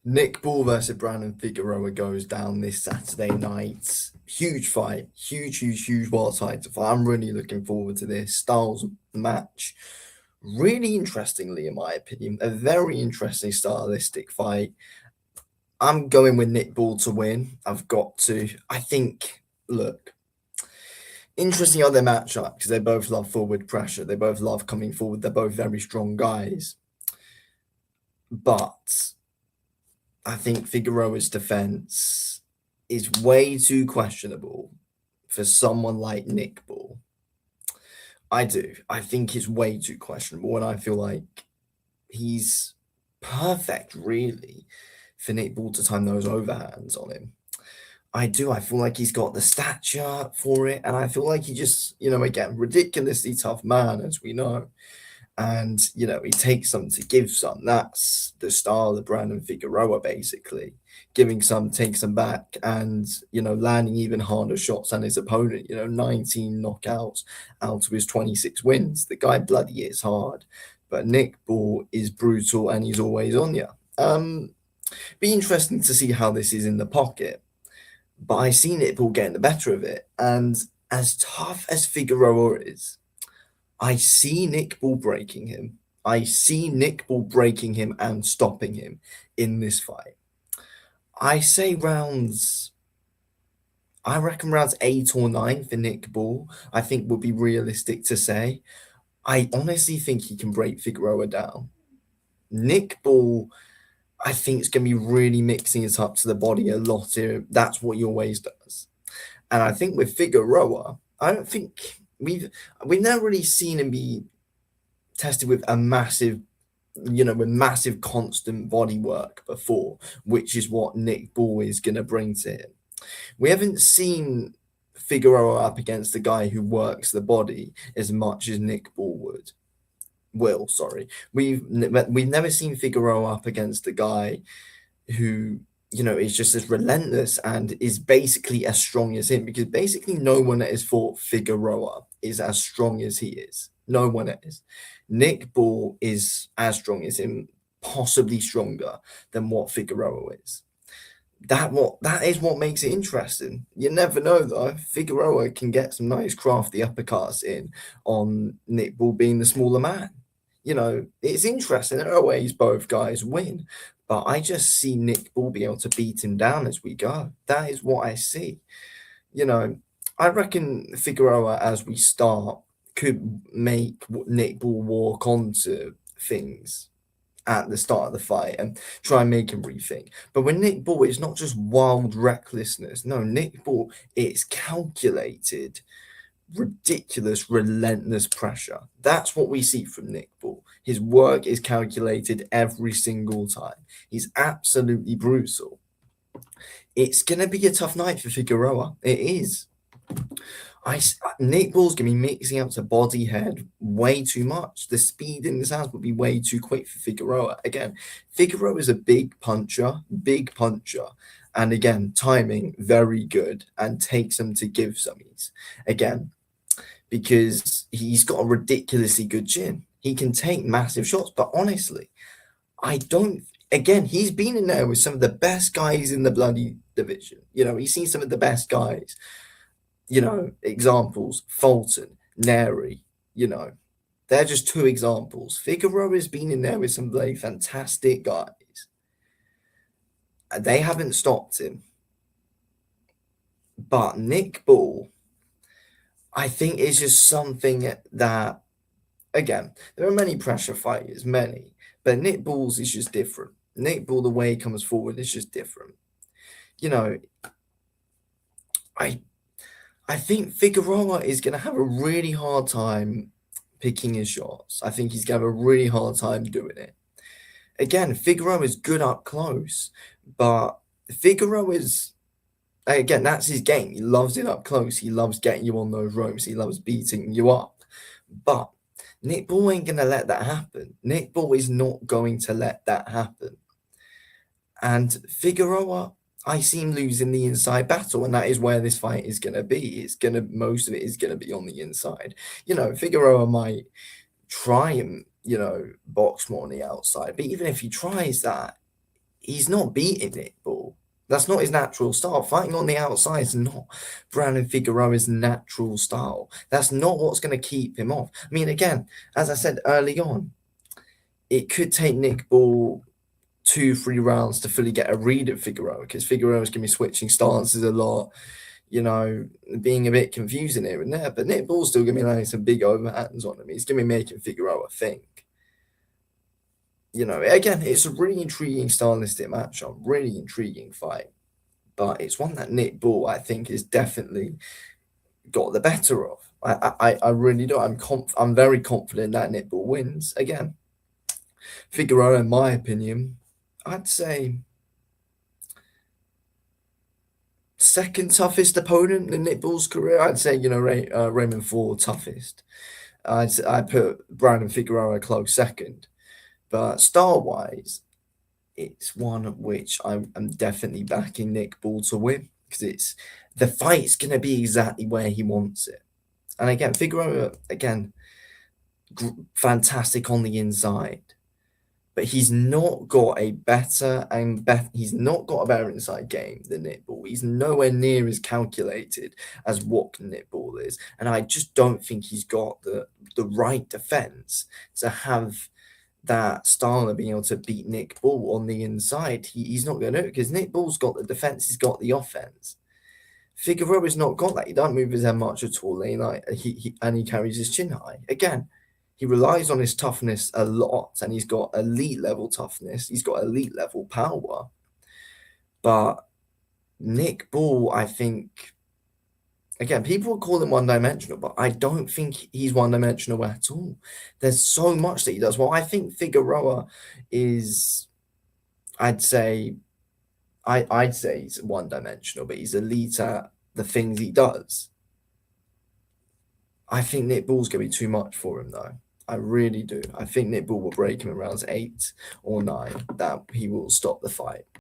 Nick Ball versus Brandon Figueroa goes down this Saturday night. Huge fight, huge wild title fight. I'm really looking forward to this styles match. Really interestingly, in my opinion, a very interesting stylistic fight. I'm going with Nick Ball to win. I've got to. I think. Look, interesting how they match up because they both love forward pressure. They both love coming forward. They're both very strong guys, but I think Figueroa's defense is way too questionable for someone like Nick Ball. I do. I think it's way too questionable, and I feel like he's perfect, really, for Nick Ball to time those overhands on him. I do. I feel like he's got the stature for it, and I feel like he just, again, ridiculously tough man, as we know. And he takes some to give some. That's the style of Brandon Figueroa, basically giving some, take some back, and landing even harder shots than his opponent. 19 knockouts out of his 26 wins. The guy bloody is hard, but Nick Ball is brutal and he's always on you. Be interesting to see how this is in the pocket, but I see Nick Ball getting the better of it, and as tough as Figueroa is, I see Nick Ball breaking him. I see Nick Ball breaking him and stopping him in this fight. I say rounds. I reckon rounds 8 or 9 for Nick Ball. I think would be realistic to say. I honestly think he can break Figueroa down. Nick Ball, I think, is going to be really mixing it up to the body a lot here. That's what he always does. And I think with Figueroa, I don't think we've never really seen him be tested with a massive, with massive constant body work before, which is what Nick Ball is going to bring to him. We haven't seen Figueroa up against a guy who works the body as much as Nick Ball would. Will, sorry. We've never seen Figueroa up against a guy who is just as relentless and is basically as strong as him, because basically no one that has fought Figueroa is as strong as he is. No one is. Nick Ball is as strong as him, possibly stronger than what Figueroa is. That is what makes it interesting. You never know though. Figueroa can get some nice crafty uppercuts in on Nick Ball being the smaller man. It's interesting. There are ways both guys win, but I just see Nick Ball be able to beat him down as we go. That is what I see. I reckon Figueroa, as we start, could make Nick Ball walk onto things at the start of the fight and try and make him rethink. But when Nick Ball, it's not just wild recklessness. No, Nick Ball, it's calculated, ridiculous, relentless pressure. That's what we see from Nick Ball. His work is calculated every single time. He's absolutely brutal. It's going to be a tough night for Figueroa. It is. Nick Ball's going to be mixing up to body head way too much. The speed in his hands would be way too quick for Figueroa. Again, Figueroa is a big puncher. And again, timing very good and takes them to give some. Again, because he's got a ridiculously good chin. He can take massive shots, but honestly, I don't. Again, he's been in there with some of the best guys in the bloody division. He's seen some of the best guys. Examples: Fulton, Neri. They're just two examples. Figueroa's been in there with some bloody fantastic guys. They haven't stopped him. But Nick Ball, I think, is just something that, again, there are many pressure fighters, but Nick Ball's is just different. Nick Ball, the way he comes forward is just different. I think Figueroa is going to have a really hard time picking his shots. I think he's going to have a really hard time doing it. Again, Figueroa is good up close, but Figueroa is, again, that's his game. He loves it up close. He loves getting you on those ropes. He loves beating you up. But Nick Ball ain't going to let that happen. Nick Ball is not going to let that happen. And Figueroa, I see him losing the inside battle, and that is where this fight is going to be. Most of it is going to be on the inside. Figueroa might try and, box more on the outside, but even if he tries that, he's not beating Nick Ball. That's not his natural style. Fighting on the outside is not Brandon Figueroa's natural style. That's not what's going to keep him off. I mean, again, as I said early on, it could take Nick Ball 2, 3 rounds to fully get a read at Figueroa because Figueroa's going to be switching stances a lot, being a bit confusing here and there. But Nick Ball's still going to be laying some big overhands on him. He's going to be making Figueroa think. Again, it's a really intriguing stylistic matchup, really intriguing fight. But it's one that Nick Ball, I think, is definitely got the better of. I really do. I'm very confident that Nick Ball wins. Again, Figueroa, in my opinion, I'd say second toughest opponent in Nick Ball's career. I'd say, Raymond Ford toughest. I put Brandon Figueroa a close second. But style-wise, it's one which I'm definitely backing Nick Ball to win because the fight's going to be exactly where he wants it. And again, Figueroa, fantastic on the inside, but he's not got a better inside game than Nick Ball. He's nowhere near as calculated as what Nick Ball is, and I just don't think he's got the right defense to have that style of being able to beat Nick Ball on the inside. He's not going to, because Nick Ball's got the defense, he's got the offense. Figueroa's not got that. He don't move his head much at all. He carries his chin high. Again, he relies on his toughness a lot, and he's got elite level toughness. He's got elite level power. But Nick Ball, I think, again, people would call him one-dimensional, but I don't think he's one-dimensional at all. There's so much that he does. Well, I think Figueroa is, I'd say he's one-dimensional, but he's elite at the things he does. I think Nick Ball's going to be too much for him, though. I really do. I think Nick Ball will break him in rounds 8 or 9. That he will stop the fight.